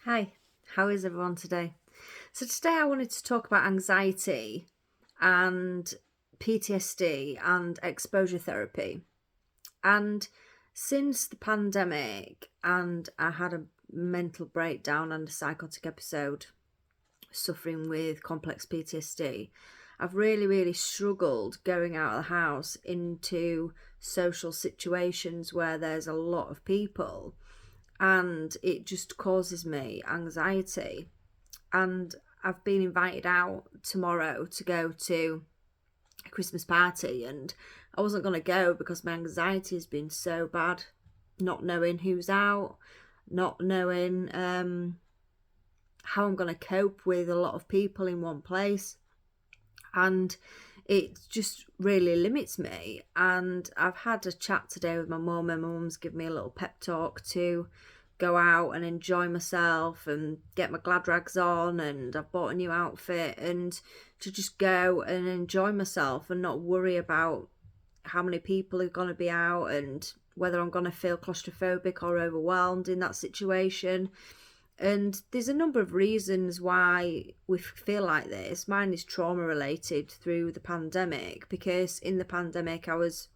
Hi, how is everyone today? So today I wanted to talk about anxiety and PTSD and exposure therapy. And since the pandemic and I had a mental breakdown and a psychotic episode suffering with complex PTSD, I've really struggled going out of the house into social situations where there's a lot of people, and it just causes me anxiety. And I've been invited out tomorrow to go to a Christmas party, and I wasn't going to go because my anxiety has been so bad, not knowing who's out, not knowing how I'm going to cope with a lot of people in one place, and it just really limits me. And I've had a chat today with my mum, and my mum's given me a little pep talk to go out and enjoy myself and get my glad rags on, and I've bought a new outfit, and to just go and enjoy myself and not worry about how many people are going to be out and whether I'm going to feel claustrophobic or overwhelmed in that situation. And there's a number of reasons why we feel like this. Mine is trauma related through the pandemic, because in the pandemic I was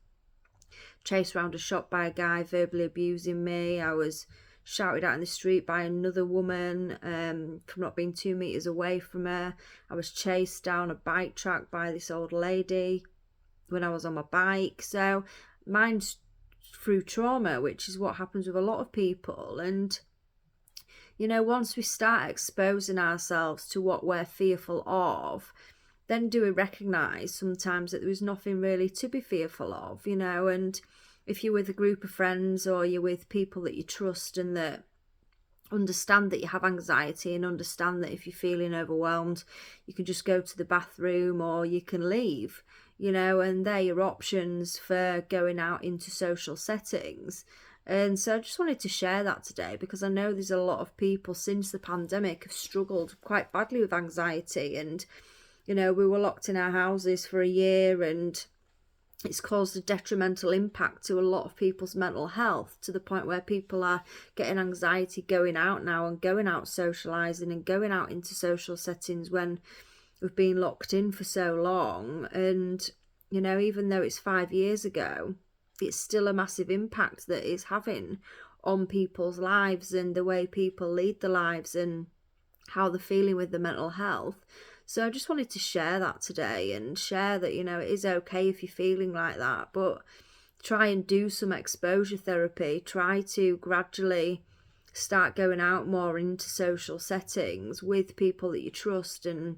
chased around a shop by a guy verbally abusing me. I was shouted at in the street by another woman from not being 2 meters away from her. I was chased down a bike track by this old lady when I was on my bike. So mine's through trauma, which is what happens with a lot of people. And once we start exposing ourselves to what we're fearful of, then do we recognise sometimes that there is nothing really to be fearful of, and if you're with a group of friends or you're with people that you trust and that understand that you have anxiety and understand that if you're feeling overwhelmed, you can just go to the bathroom or you can leave, and they're your options for going out into social settings. And so I just wanted to share that today, because I know there's a lot of people since the pandemic have struggled quite badly with anxiety. And we were locked in our houses for a year, and it's caused a detrimental impact to a lot of people's mental health, to the point where people are getting anxiety going out now and going out socialising and going out into social settings when we've been locked in for so long. And even though it's 5 years ago, it's still a massive impact that it's having on people's lives and the way people lead their lives and how they're feeling with their mental health. So I just wanted to share that today, and share that, it is okay if you're feeling like that, but try and do some exposure therapy. Try to gradually start going out more into social settings with people that you trust and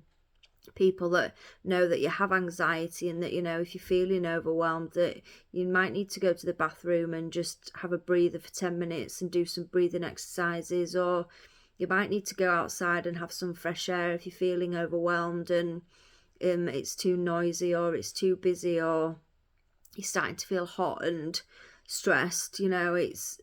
people that know that you have anxiety, and that, if you're feeling overwhelmed, that you might need to go to the bathroom and just have a breather for 10 minutes and do some breathing exercises, or you might need to go outside and have some fresh air if you're feeling overwhelmed and it's too noisy or it's too busy or you're starting to feel hot and stressed. It's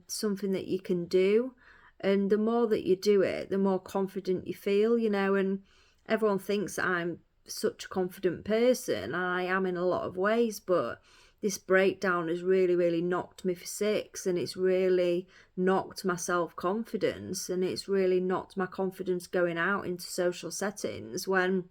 something that you can do. And the more that you do it, the more confident you feel, and everyone thinks that I'm such a confident person, and I am in a lot of ways, but this breakdown has really knocked me for six, and it's really knocked my self-confidence, and it's really knocked my confidence going out into social settings, when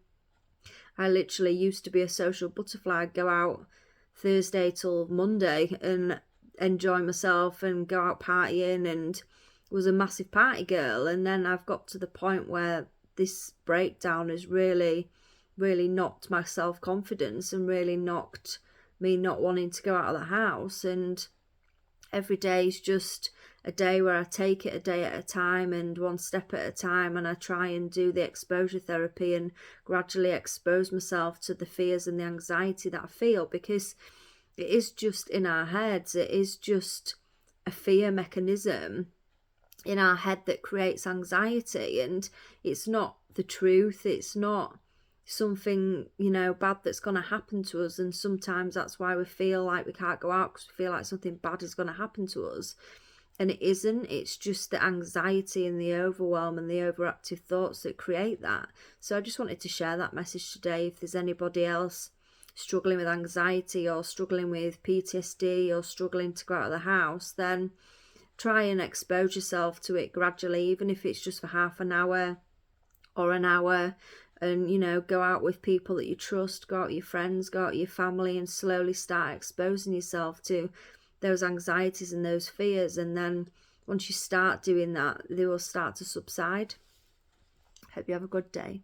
I literally used to be a social butterfly. I'd go out Thursday till Monday and enjoy myself and go out partying and was a massive party girl. And then I've got to the point where this breakdown has really knocked my self-confidence and really knocked me not wanting to go out of the house. And every day is just a day where I take it a day at a time and one step at a time, and I try and do the exposure therapy and gradually expose myself to the fears and the anxiety that I feel, because it is just in our heads. It is just a fear mechanism in our head that creates anxiety, and it's not the truth. It's not something bad that's going to happen to us, and sometimes that's why we feel like we can't go out, because we feel like something bad is going to happen to us, and it isn't. It's just the anxiety and the overwhelm and the overactive thoughts that create that. So I just wanted to share that message today. If there's anybody else struggling with anxiety or struggling with PTSD or struggling to go out of the house, then try and expose yourself to it gradually, even if it's just for half an hour or an hour. And, you know, go out with people that you trust, go out with your friends, go out with your family, and slowly start exposing yourself to those anxieties and those fears. And then once you start doing that, they will start to subside. Hope you have a good day.